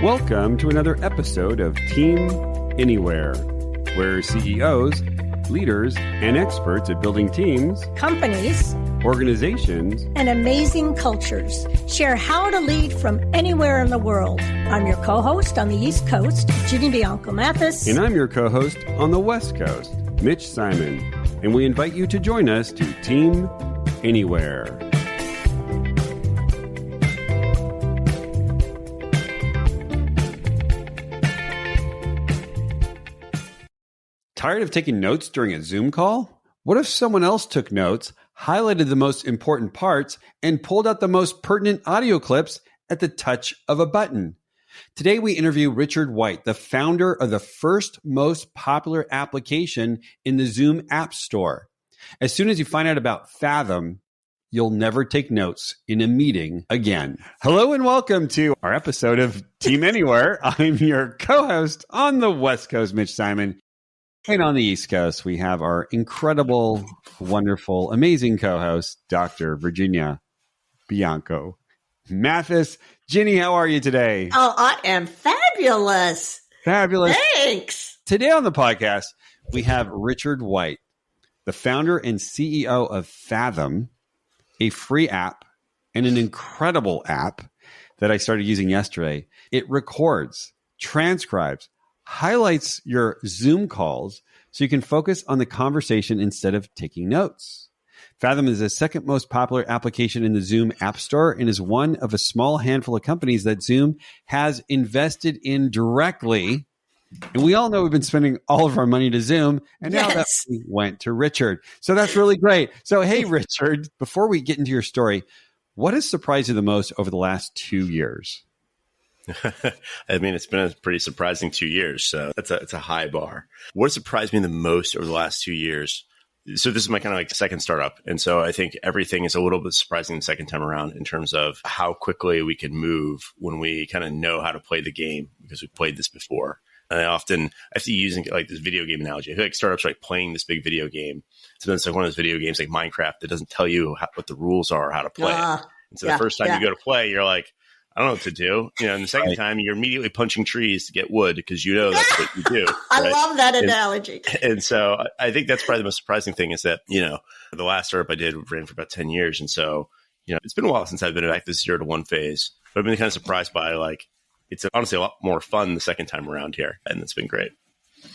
Welcome to another episode of Team Anywhere, where CEOs, leaders, and experts at building teams, companies, organizations, and amazing cultures share how to lead from anywhere in the world. I'm your co-host on the East Coast, Ginny Bianco Mathis. And I'm your co-host on the West Coast, Mitch Simon. And we invite you to join us to Team Anywhere. Tired of taking notes during a Zoom call? What if someone else took notes, highlighted the most important parts, and pulled out the most pertinent audio clips at the touch of a button? Today, we interview Richard White, the founder of the first most popular application in the Zoom App Store. As soon as you find out about Fathom, you'll never take notes in a meeting again. Hello and welcome to our episode of Team Anywhere. I'm your co-host on the West Coast, Mitch Simon. And on the East Coast, we have our incredible, wonderful, amazing co-host, Dr. Virginia Bianco Mathis. Ginny, how are you today? Oh, I am fabulous. Fabulous. Thanks. Today on the podcast, we have Richard White, the founder and CEO of Fathom, a free app and an incredible app that I started using yesterday. It records, transcribes, highlights your Zoom calls so you can focus on the conversation instead of taking notes. Fathom is the second most popular application in the Zoom App Store and is one of a small handful of companies that Zoom has invested in directly. And we all know we've been spending all of our money to Zoom, and now that went to Richard. So that's really great. So, hey, Richard, before we get into your story, what has surprised you the most over the last 2 years? I mean, it's been a pretty surprising 2 years, so it's a high bar. What surprised me the most over the last 2 years? So this is my kind of like second startup. And so I think everything is a little bit surprising the second time around in terms of how quickly we can move when we kind of know how to play the game because we've played this before. And I have to use like this video game analogy. I feel like startups are like playing this big video game. So it's like one of those video games like Minecraft that doesn't tell you what the rules are or how to play it. And so the first time you go to play, you're like, I don't know what to do. And the second time, you're immediately punching trees to get wood because you know that's what you do. I love that analogy. And so I think that's probably the most surprising thing is that, the last startup I did ran for about 10 years. And so, it's been a while since I've been back this 0 to 1 phase. But I've been kind of surprised by it's honestly a lot more fun the second time around here. And it's been great.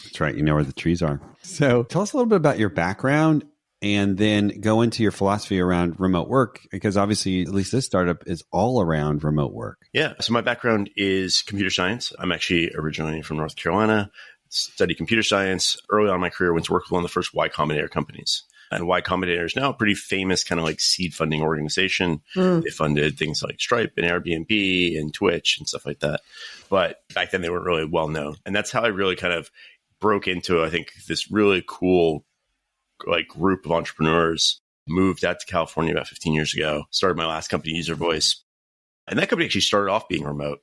That's right. You know where the trees are. So tell us a little bit about your background and then go into your philosophy around remote work, because obviously, at least this startup is all around remote work. Yeah. So my background is computer science. I'm actually originally from North Carolina, studied computer science. Early on in my career, went to work with one of the first Y Combinator companies. And Y Combinator is now a pretty famous kind of like seed funding organization. They funded things like Stripe and Airbnb and Twitch and stuff like that. But back then, they weren't really well known. And that's how I really kind of broke into, I think, this really cool group of entrepreneurs. Moved out to California about 15 years ago, started my last company, User Voice. And that company actually started off being remote.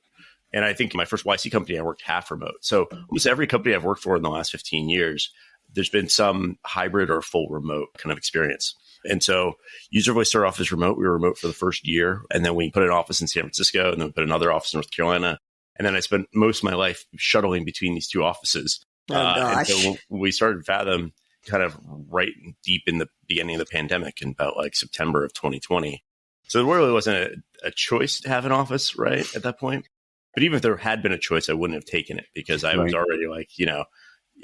And I think my first YC company, I worked half remote. So almost every company I've worked for in the last 15 years, there's been some hybrid or full remote kind of experience. And so User Voice started off as remote. We were remote for the first year. And then we put an office in San Francisco and then we put another office in North Carolina. And then I spent most of my life shuttling between these two offices. And so when we started Fathom, kind of right deep in the beginning of the pandemic in about September of 2020. So there really wasn't a choice to have an office right at that point. But even if there had been a choice, I wouldn't have taken it because I was already I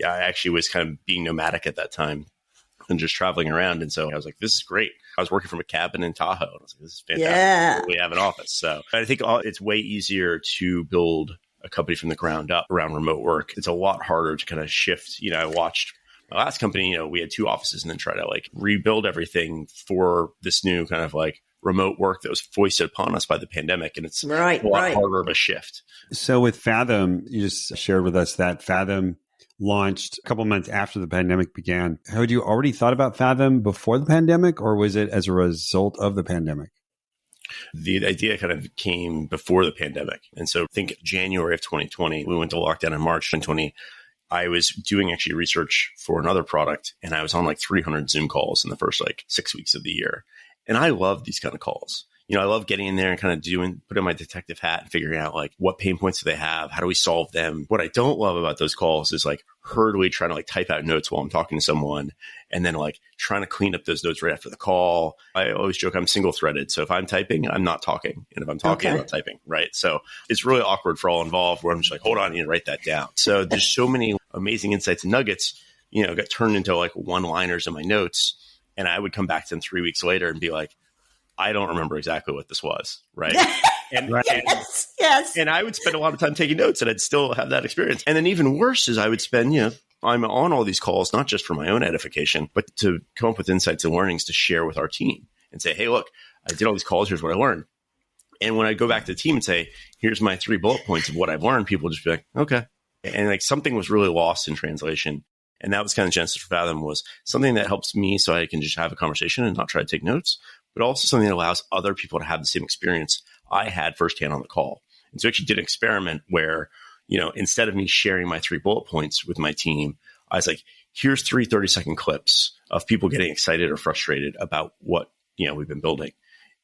actually was kind of being nomadic at that time and just traveling around. And so I was like, this is great. I was working from a cabin in Tahoe. And I was like, this is fantastic. Yeah. We have an office. So I think it's way easier to build a company from the ground up around remote work. It's a lot harder to kind of shift. I watched my last company, we had 2 offices and then try to rebuild everything for this new kind of remote work that was foisted upon us by the pandemic. And it's a lot harder of a shift. So with Fathom, you just shared with us that Fathom launched a couple months after the pandemic began. Had you already thought about Fathom before the pandemic, or was it as a result of the pandemic? The idea kind of came before the pandemic. And so I think January of 2020, we went to lockdown in March 2020. I was doing actually research for another product, and I was on 300 Zoom calls in the first 6 weeks of the year. And I love these kind of calls. I love getting in there and kind of putting my detective hat and figuring out like what pain points do they have? How do we solve them? What I don't love about those calls is like hurriedly trying to like type out notes while I'm talking to someone and then like trying to clean up those notes right after the call. I always joke I'm single threaded. So if I'm typing, I'm not talking. And if I'm talking, I'm not typing. Right. So it's really awkward for all involved where I'm just like, hold on, I need to write that down. So there's so many amazing insights and nuggets, got turned into like one-liners in my notes. And I would come back to them 3 weeks later and be like, I don't remember exactly what this was, right? And, Yes. And I would spend a lot of time taking notes and I'd still have that experience. And then even worse is I would spend, I'm on all these calls, not just for my own edification, but to come up with insights and learnings to share with our team and say, hey, look, I did all these calls. Here's what I learned. And when I go back to the team and say, here's my 3 bullet points of what I've learned, people just be like, okay. And like something was really lost in translation. And that was kind of genesis for Fathom, was something that helps me so I can just have a conversation and not try to take notes, but also something that allows other people to have the same experience I had firsthand on the call. And so I actually did an experiment where, instead of me sharing my 3 bullet points with my team, I was like, here's 3 30-second clips of people getting excited or frustrated about what, we've been building.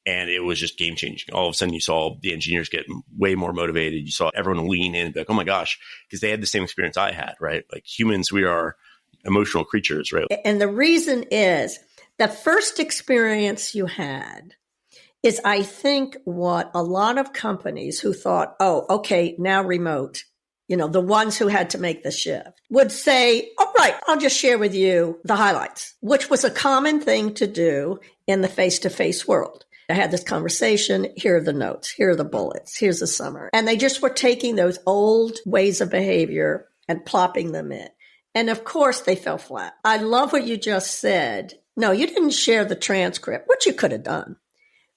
And it was just game changing. All of a sudden you saw the engineers get way more motivated. You saw everyone lean in and be like, oh my gosh, because they had the same experience I had, right? Like humans, we are emotional creatures, right? And the reason is the first experience you had is, I think, what a lot of companies who thought, oh, okay, now remote, the ones who had to make the shift would say, all right, I'll just share with you the highlights, which was a common thing to do in the face-to-face world. I had this conversation. Here are the notes. Here are the bullets. Here's the summary. And they just were taking those old ways of behavior and plopping them in. And of course, they fell flat. I love what you just said. No, you didn't share the transcript, which you could have done,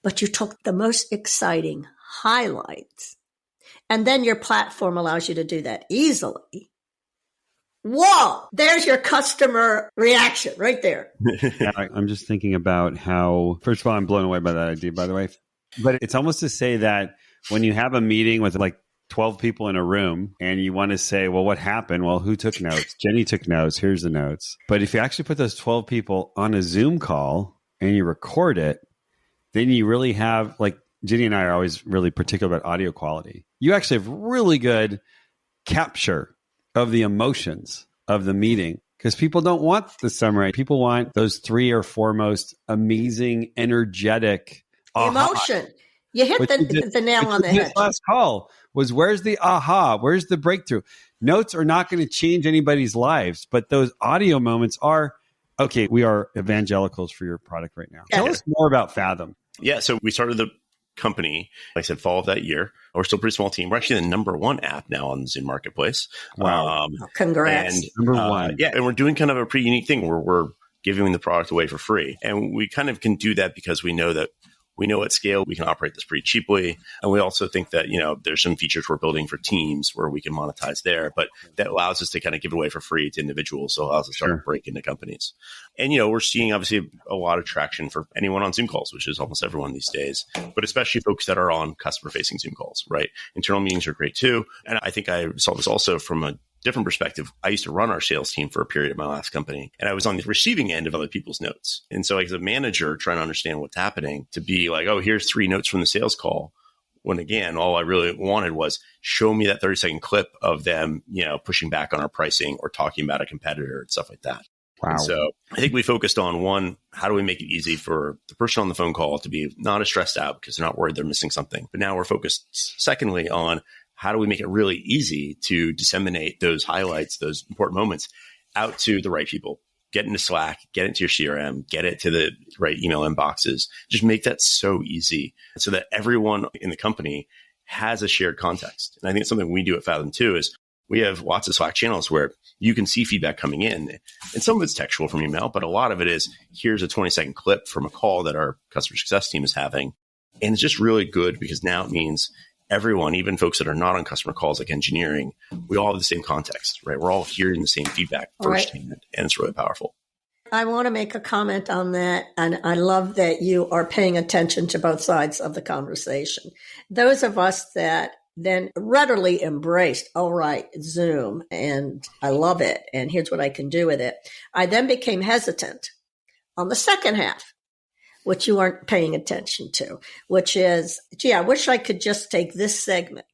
but you took the most exciting highlights. And then your platform allows you to do that easily. Whoa, there's your customer reaction right there. I'm just thinking about how, first of all, I'm blown away by that idea, by the way. But it's almost to say that when you have a meeting with like 12 people in a room and you want to say, well, what happened? Well, who took notes? Jenny took notes. Here's the notes. But if you actually put those 12 people on a Zoom call and you record it, then you really have, like Jenny and I are always really particular about audio quality. You actually have really good capture of the emotions of the meeting, because people don't want the summary. People want those 3 or 4 most amazing, energetic emotion. You hit the nail on the head. Last call was, where's the aha? Where's the breakthrough? Notes are not going to change anybody's lives, but those audio moments are, okay, we are evangelicals for your product right now. Tell us more about Fathom. Yeah, so we started the company, like I said, fall of that year. We're still a pretty small team. We're actually the number 1 app now on the Zoom marketplace. Wow. Congrats. And, number 1. Yeah. And we're doing kind of a pretty unique thing where we're giving the product away for free. And we kind of can do that because we know at scale we can operate this pretty cheaply. And we also think that, there's some features we're building for teams where we can monetize there, but that allows us to kind of give it away for free to individuals. So it allows us to start to break into companies. And, we're seeing obviously a lot of traction for anyone on Zoom calls, which is almost everyone these days, but especially folks that are on customer facing Zoom calls, right? Internal meetings are great too. And I think I saw this also from a different perspective. I used to run our sales team for a period at my last company, and I was on the receiving end of other people's notes. And so as a manager trying to understand what's happening, to be like, oh, here's 3 notes from the sales call. When again, all I really wanted was show me that 30-second clip of them, pushing back on our pricing or talking about a competitor and stuff like that. Wow. And so I think we focused on, one, how do we make it easy for the person on the phone call to be not as stressed out because they're not worried they're missing something. But now we're focused, secondly, on how do we make it really easy to disseminate those highlights, those important moments out to the right people? Get into Slack, get into your CRM, get it to the right email inboxes. Just make that so easy so that everyone in the company has a shared context. And I think it's something we do at Fathom too, is we have lots of Slack channels where you can see feedback coming in. And some of it's textual from email, but a lot of it is, here's a 20-second clip from a call that our customer success team is having. And it's just really good because now it means everyone, even folks that are not on customer calls like engineering, we all have the same context, right? We're all hearing the same feedback firsthand, and it's really powerful. I want to make a comment on that. And I love that you are paying attention to both sides of the conversation. Those of us that then readily embraced, all right, Zoom, and I love it, and here's what I can do with it. I then became hesitant on the second half. which you aren't paying attention to, which is, gee, I wish I could just take this segment.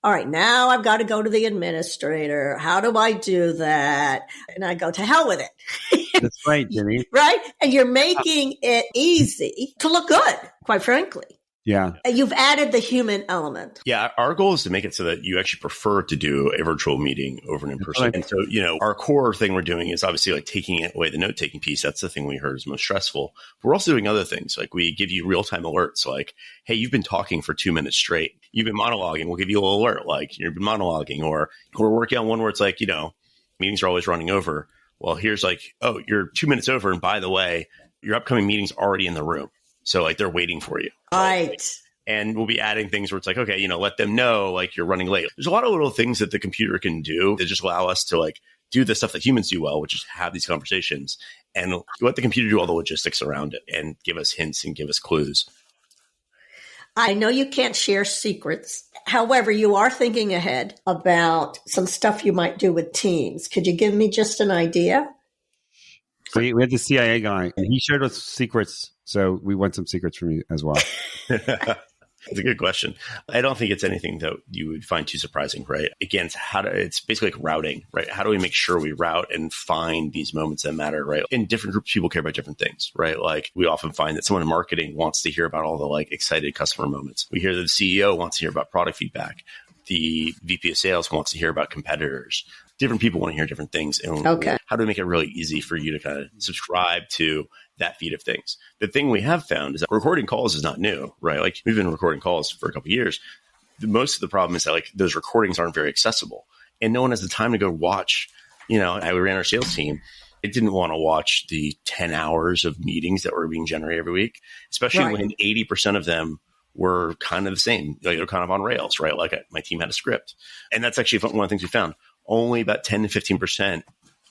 All right, now I've got to go to the administrator. How do I do that? And I go, to hell with it. That's right, Jenny. Right? And you're making it easy to look good, quite frankly. Yeah. And you've added the human element. Yeah. Our goal is to make it so that you actually prefer to do a virtual meeting over an in-person. Right. And so, our core thing we're doing is obviously like taking away the note-taking piece. That's the thing we heard is most stressful. But we're also doing other things. Like we give you real-time alerts. Like, hey, you've been talking for 2 minutes straight. You've been monologuing. We'll give you a little alert. Like you've been monologuing, or we're working on one where it's like, meetings are always running over. Well, here's like, oh, you're 2 minutes over. And by the way, your upcoming meeting's already in the room. So like they're waiting for you. Right. And we'll be adding things where it's like, okay, let them know like you're running late. There's a lot of little things that the computer can do that just allow us to like do the stuff that humans do well, which is have these conversations and let the computer do all the logistics around it and give us hints and give us clues. I know you can't share secrets. However, you are thinking ahead about some stuff you might do with teams. Could you give me just an idea? We had the CIA guy, and he shared us secrets. So we want some secrets from you as well. It's a good question. I don't think it's anything that you would find too surprising, right? Again, it's basically like routing, right? How do we make sure we route and find these moments that matter, right? In different groups, people care about different things, right? Like we often find that someone in marketing wants to hear about all the like excited customer moments. We hear that the CEO wants to hear about product feedback. The VP of sales wants to hear about competitors. Different people want to hear different things. And okay. How do we make it really easy for you to kind of subscribe to that feed of things? The thing we have found is that recording calls is not new, right? Like we've been recording calls for a couple of years. Most of the problem is that like those recordings aren't very accessible and no one has the time to go watch. I ran our sales team. It didn't want to watch the 10 hours of meetings that were being generated every week, especially when 80% of them were kind of the same. Like, they're kind of on rails, right? Like my team had a script. And that's actually one of the things we found. Only about 10 to 15%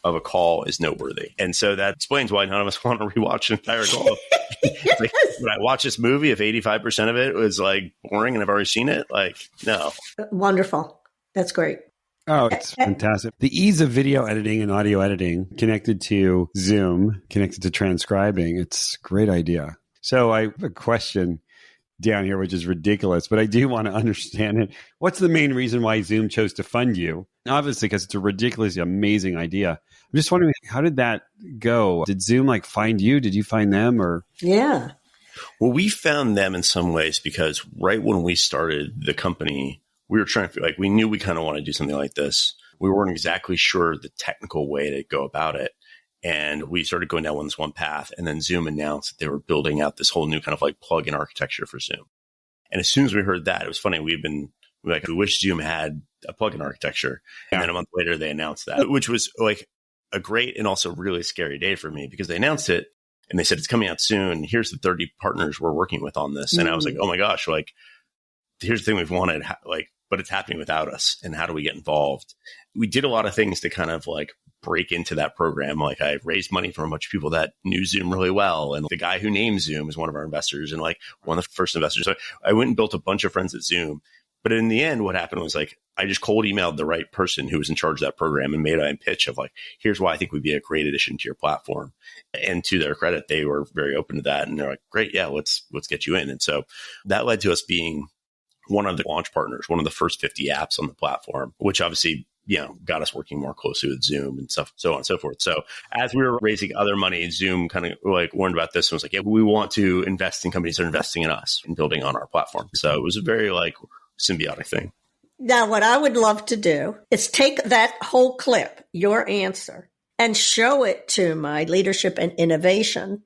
of a call is noteworthy. And so that explains why none of us want to rewatch an entire call. Yes. Like, when I watch this movie, if 85% of it was like boring and I've already seen it, like, no. Wonderful. That's great. Oh, it's fantastic. The ease of video editing and audio editing connected to Zoom, connected to transcribing. It's a great idea. So I have a question down here, which is ridiculous, but I do want to understand it. What's the main reason why Zoom chose to fund you? Obviously, because it's a ridiculously amazing idea. I'm just wondering, how did that go? Did Zoom like find you? Did you find them? Or yeah. Well, we found them in some ways because right when we started the company, we were trying to like, we knew we kind of want to do something like this. We weren't exactly sure the technical way to go about it. And we started going down this one path. And then Zoom announced that they were building out this whole new kind of like plug-in architecture for Zoom. And as soon as we heard that, it was funny. We wish Zoom had a plug-in architecture. And then a month later, they announced that, which was like a great and also really scary day for me because they announced it and they said, it's coming out soon. Here's the 30 partners we're working with on this. And I was like, oh my gosh, like, here's the thing we've wanted, like, but it's happening without us. And how do we get involved? We did a lot of things to kind of like break into that program. Like I raised money from a bunch of people that knew Zoom really well. And the guy who named Zoom is one of our investors and like one of the first investors. So I went and built a bunch of friends at Zoom. But in the end, what happened was like, I just cold emailed the right person who was in charge of that program and made a pitch of like, here's why I think we'd be a great addition to your platform. And to their credit, they were very open to that. And they're like, great. Yeah, let's get you in. And so that led to us being one of the launch partners, one of the first 50 apps on the platform, which obviously, got us working more closely with Zoom and stuff, so on and so forth. So as we were raising other money, Zoom kind of like warned about this and was like, yeah, we want to invest in companies that are investing in us and building on our platform. So it was a very like symbiotic thing. Now, what I would love to do is take that whole clip, your answer, and show it to my leadership and innovation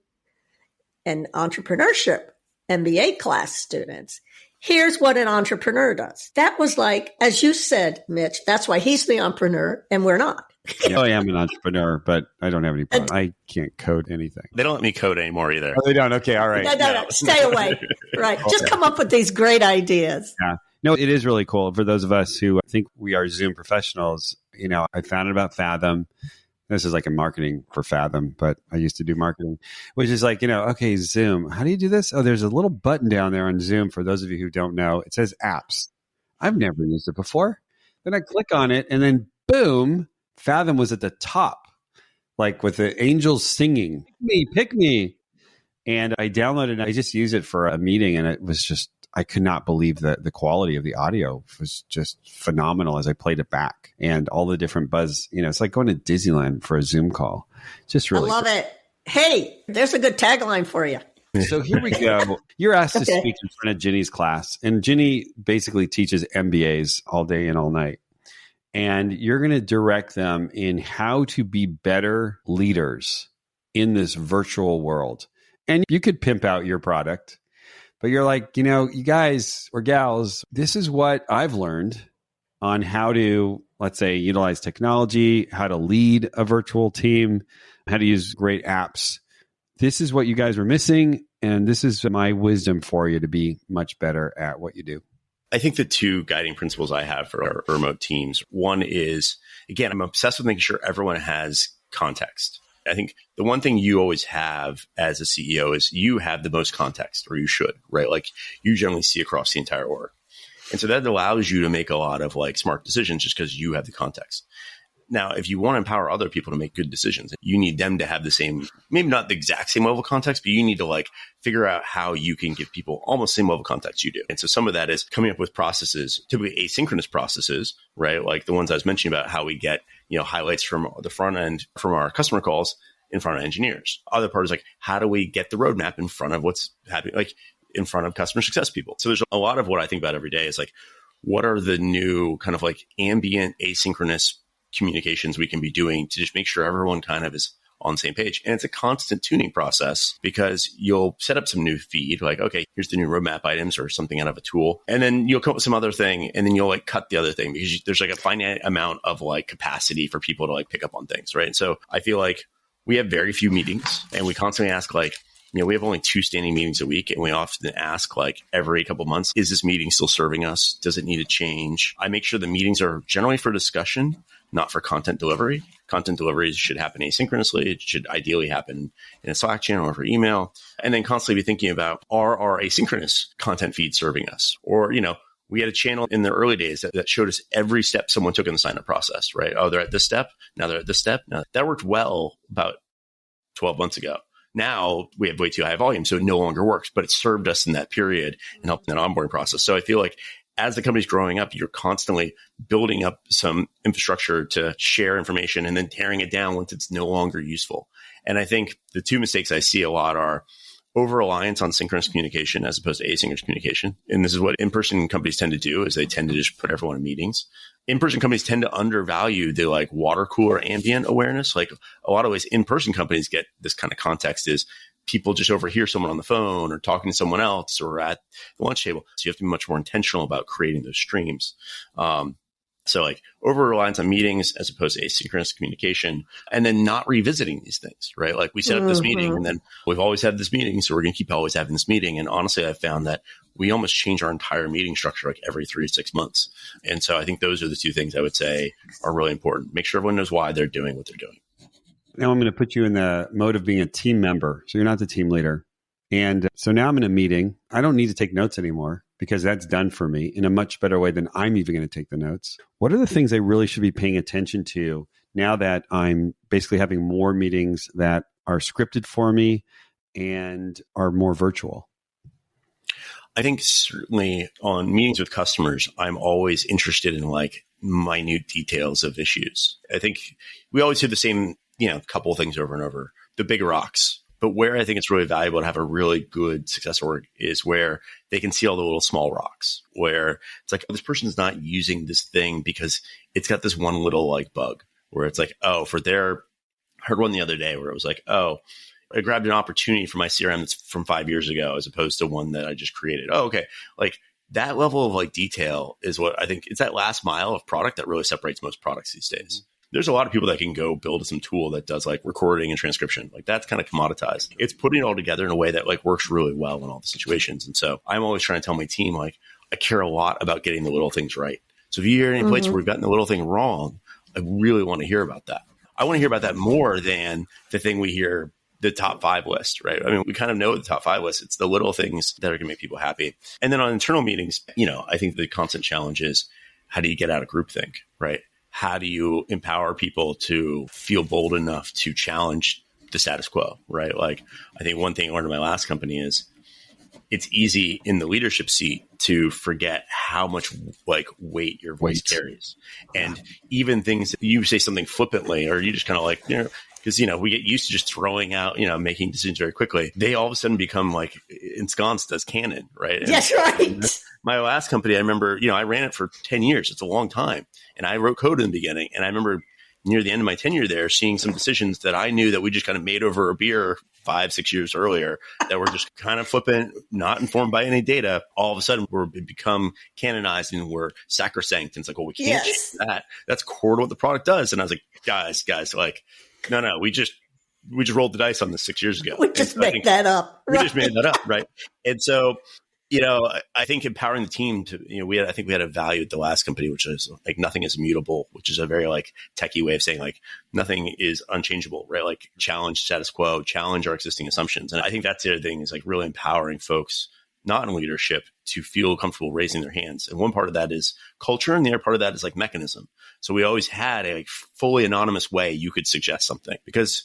and entrepreneurship MBA class students. Here's what an entrepreneur does. That was like, as you said, Mitch, that's why he's the entrepreneur and we're not. I am an entrepreneur, but I don't have any problem. I can't code anything. They don't let me code anymore either. Oh, they don't? Okay, all right. No. Stay away. Right. Okay. Just come up with these great ideas. Yeah. No, it is really cool. For those of us who think we are Zoom professionals, I found out about Fathom. This is like a marketing for Fathom, but I used to do marketing, which is like, okay, Zoom. How do you do this? Oh, there's a little button down there on Zoom. For those of you who don't know, it says apps. I've never used it before. Then I click on it and then boom, Fathom was at the top, like with the angels singing, pick me. And I downloaded it. I just used it for a meeting, and it was just, I could not believe that the quality of the audio was just phenomenal as I played it back, and all the different buzz. It's like going to Disneyland for a Zoom call. Just really, I love it. Hey, there's a good tagline for you. So here we go. You're asked to speak in front of Ginny's class, and Ginny basically teaches MBAs all day and all night. And you're going to direct them in how to be better leaders in this virtual world. And you could pimp out your product, but you're like, you guys or gals, this is what I've learned on how to, let's say, utilize technology, how to lead a virtual team, how to use great apps. This is what you guys were missing, and this is my wisdom for you to be much better at what you do. I think the two guiding principles I have for our remote teams, one is, again, I'm obsessed with making sure everyone has context. I think the one thing you always have as a CEO is you have the most context, or you should, right? Like you generally see across the entire org. And so that allows you to make a lot of like smart decisions just because you have the context. Now, if you want to empower other people to make good decisions, you need them to have the same, maybe not the exact same level of context, but you need to like figure out how you can give people almost the same level of context you do. And so some of that is coming up with processes, typically asynchronous processes, right? Like the ones I was mentioning about how we get, highlights from the front end from our customer calls in front of engineers. Other part is like, how do we get the roadmap in front of what's happening, like in front of customer success people? So there's a lot of what I think about every day is like, what are the new kind of like ambient asynchronous communications we can be doing to just make sure everyone kind of is on the same page. And it's a constant tuning process because you'll set up some new feed, like, okay, here's the new roadmap items or something out of a tool. And then you'll come up with some other thing, and then you'll like cut the other thing because there's like a finite amount of like capacity for people to like pick up on things, right? And so I feel like we have very few meetings, and we constantly ask like, we have only 2 standing meetings a week, and we often ask like every couple of months, is this meeting still serving us? Does it need to change? I make sure the meetings are generally for discussion, not for content delivery. Content delivery should happen asynchronously. It should ideally happen in a Slack channel or for email. And then constantly be thinking about, are our asynchronous content feeds serving us? Or, we had a channel in the early days that showed us every step someone took in the sign-up process, right? Oh, they're at this step. Now they're at this step. Now that worked well about 12 months ago. Now we have way too high volume, so it no longer works, but it served us in that period and helped in that onboarding process. So I feel like as the company's growing up, you're constantly building up some infrastructure to share information and then tearing it down once it's no longer useful. And I think the 2 mistakes I see a lot are over-reliance on synchronous communication as opposed to asynchronous communication. And this is what in-person companies tend to do, is they tend to just put everyone in meetings. In-person companies tend to undervalue the like water cooler ambient awareness. Like a lot of ways in-person companies get this kind of context is people just overhear someone on the phone or talking to someone else or at the lunch table. So you have to be much more intentional about creating those streams. So like over-reliance on meetings as opposed to asynchronous communication, and then not revisiting these things, right? Like we set up this meeting, and then we've always had this meeting, so we're going to keep always having this meeting. And honestly, I've found that we almost change our entire meeting structure like every 3 to 6 months. And so I think those are the 2 things I would say are really important. Make sure everyone knows why they're doing what they're doing. Now I'm going to put you in the mode of being a team member. So you're not the team leader. And so now I'm in a meeting. I don't need to take notes anymore because that's done for me in a much better way than I'm even going to take the notes. What are the things I really should be paying attention to now that I'm basically having more meetings that are scripted for me and are more virtual? I think certainly on meetings with customers, I'm always interested in like minute details of issues. I think we always do the same, couple of things over and over, the big rocks. But where I think it's really valuable to have a really good success org is where they can see all the little small rocks, where it's like, oh, this person's not using this thing because it's got this one little like bug, where it's like, oh, I heard one the other day where it was like, oh, I grabbed an opportunity for my CRM that's from 5 years ago as opposed to one that I just created. Oh, okay. Like that level of like detail is what I think it's that last mile of product that really separates most products these days. There's a lot of people that can go build some tool that does like recording and transcription. Like that's kind of commoditized. It's putting it all together in a way that like works really well in all the situations. And so I'm always trying to tell my team, like, I care a lot about getting the little things right. So if you hear any place where we've gotten the little thing wrong, I really want to hear about that. I want to hear about that more than the thing we hear, the top 5 list, right? I mean, we kind of know the top 5 list. It's the little things that are going to make people happy. And then on internal meetings, I think the constant challenge is how do you get out of groupthink, right? How do you empower people to feel bold enough to challenge the status quo, right? Like, I think one thing I learned in my last company is it's easy in the leadership seat to forget how much like weight your voice carries. And even things that you say something flippantly, or you just kind of like, because, we get used to just throwing out, making decisions very quickly. They all of a sudden become like ensconced as canon, right? And yes, right. My last company, I remember, I ran it for 10 years. It's a long time. And I wrote code in the beginning. And I remember near the end of my tenure there, seeing some decisions that I knew that we just kind of made over a beer 5-6 years earlier that were just kind of flippant, not informed by any data. All of a sudden, we're become canonized and we're sacrosanct. And it's like, well, we can't change that. That's core to what the product does. And I was like, guys, like, no, we just rolled the dice on this 6 years ago. We just made that up. We just made that up, right? And so, I think empowering the team to, I think we had a value at the last company, which is like nothing is immutable, which is a very like techie way of saying like nothing is unchangeable, right? Like challenge status quo, challenge our existing assumptions. And I think that's the other thing is like really empowering folks, not in leadership, to feel comfortable raising their hands. And one part of that is culture. And the other part of that is like mechanism. So we always had a fully anonymous way you could suggest something, because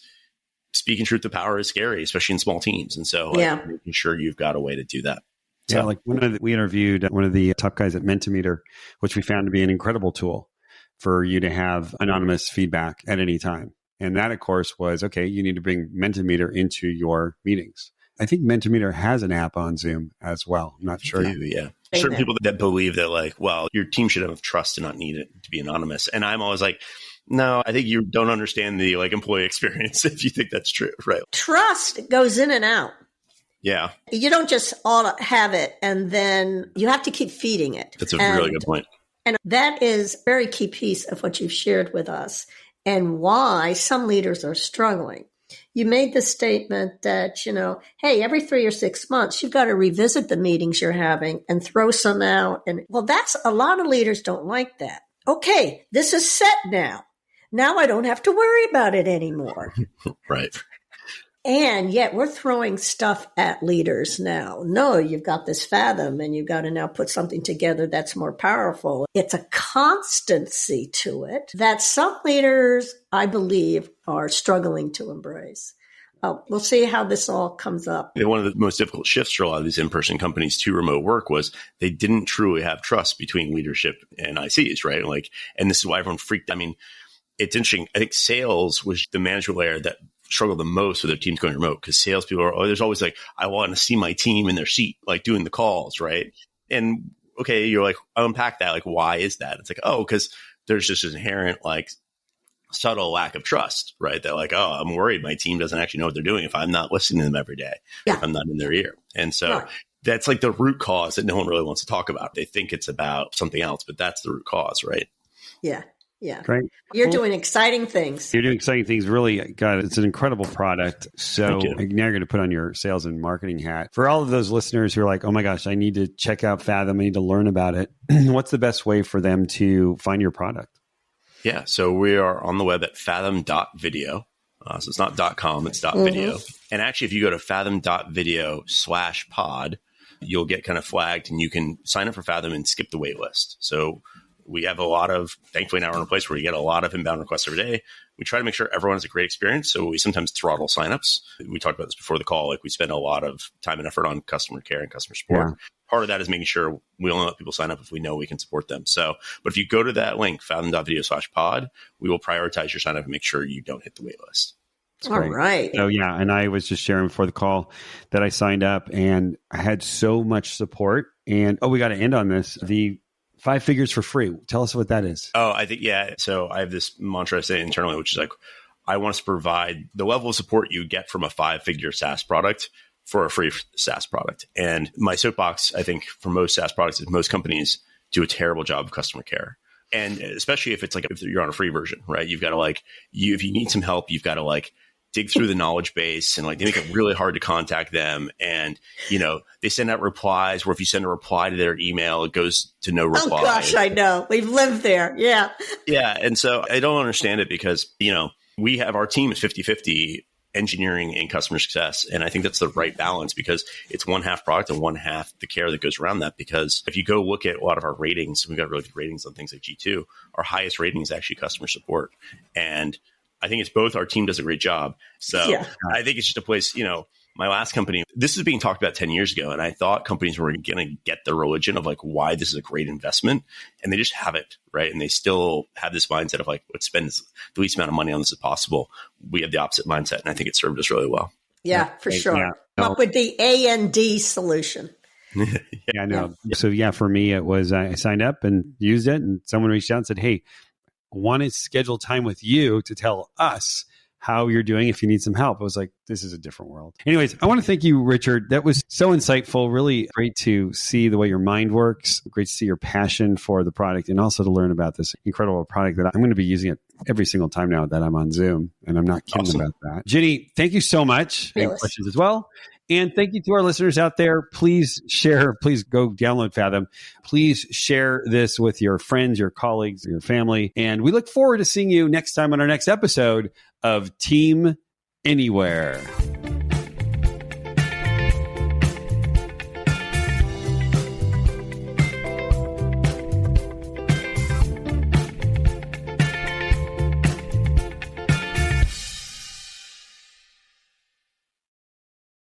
speaking truth to power is scary, especially in small teams. And so making sure you've got a way to do that. Yeah, like we interviewed one of the top guys at Mentimeter, which we found to be an incredible tool for you to have anonymous feedback at any time. And that, of course, was, okay, you need to bring Mentimeter into your meetings. I think Mentimeter has an app on Zoom as well. I'm not sure. Yeah. Certain people that believe that like, well, your team should have trust and not need it to be anonymous. And I'm always like, no, I think you don't understand the like employee experience if you think that's true, right? Trust goes in and out. Yeah. You don't just all have it and then you have to keep feeding it. That's a really good point. And that is a very key piece of what you've shared with us and why some leaders are struggling. You made the statement that, hey, every 3 or 6 months, you've got to revisit the meetings you're having and throw some out. And well, that's a lot of leaders don't like that. Okay, this is set now. Now I don't have to worry about it anymore. Right. And yet we're throwing stuff at leaders now. No, you've got this Fathom and you've got to now put something together that's more powerful. It's a constancy to it that some leaders, I believe, are struggling to embrace. We'll see how this all comes up. One of the most difficult shifts for a lot of these in-person companies to remote work was they didn't truly have trust between leadership and ICs, right? Like, and this is why everyone freaked. I mean, it's interesting. I think sales was the management layer that struggle the most with their teams going remote, because salespeople are, there's always like, I want to see my team in their seat, like doing the calls, right? And okay, you're like, unpack that. Like, why is that? It's like, because there's just an inherent like subtle lack of trust, right? That like, I'm worried my team doesn't actually know what they're doing if I'm not listening to them every day, if I'm not in their ear. And so that's like the root cause that no one really wants to talk about. They think it's about something else, but that's the root cause, right? Yeah. Yeah. Great. You're doing exciting things. You're doing exciting things. Really, God, it's an incredible product. So now you're going to put on your sales and marketing hat. For all of those listeners who are like, oh my gosh, I need to check out Fathom. I need to learn about it. What's the best way for them to find your product? Yeah. So we are on the web at Fathom.video. So it's not .com, it's .video. And actually, if you go to Fathom.video/pod, you'll get kind of flagged and you can sign up for Fathom and skip the wait list. So we have thankfully now we're in a place where we get a lot of inbound requests every day. We try to make sure everyone has a great experience. So we sometimes throttle signups. We talked about this before the call. Like we spend a lot of time and effort on customer care and customer support. Yeah. Part of that is making sure we only let people sign up if we know we can support them. So, but if you go to that link, Fathom.video/pod, we will prioritize your sign up and make sure you don't hit the wait list. All right. Oh, yeah. And I was just sharing before the call that I signed up and I had so much support. And we got to end on this. The 5 figures for free. Tell us what that is. I think, So I have this mantra I say internally, which is like, I want us to provide the level of support you get from a 5-figure SaaS product for a free SaaS product. And my soapbox, I think, for most SaaS products is most companies do a terrible job of customer care. And especially if it's like, if you're on a free version, right? You've got to if you need some help, you've got to dig through the knowledge base and they make it really hard to contact them. And, they send out replies where if you send a reply to their email, it goes to no reply. Oh gosh, I know. We've lived there. Yeah. Yeah. And so I don't understand it because, we have our team is 50-50 engineering and customer success. And I think that's the right balance because it's one half product and one half the care that goes around that. Because if you go look at a lot of our ratings, we've got really good ratings on things like G2, our highest rating is actually customer support. And I think it's both. Our team does a great job. So I think it's just a place, my last company, this is being talked about 10 years ago. And I thought companies were going to get the religion of like why this is a great investment. And they just haven't, right? And they still have this mindset of like, let's spend the least amount of money on this as possible. We have the opposite mindset. And I think it served us really well. Yeah, for sure. Yeah. Come up with the A&D solution. Yeah, no. So for me, it was, I signed up and used it, and someone reached out and said, hey, want to schedule time with you to tell us how you're doing if you need some help. I was like, this is a different world. Anyways, I want to thank you, Richard. That was so insightful. Really great to see the way your mind works. Great to see your passion for the product, and also to learn about this incredible product that I'm going to be using it every single time now that I'm on Zoom. And I'm not kidding about that. Ginny, thank you so much. Any questions as well? And thank you to our listeners out there. Please share, please go download Fathom. Please share this with your friends, your colleagues, your family. And we look forward to seeing you next time on our next episode of Team Anywhere.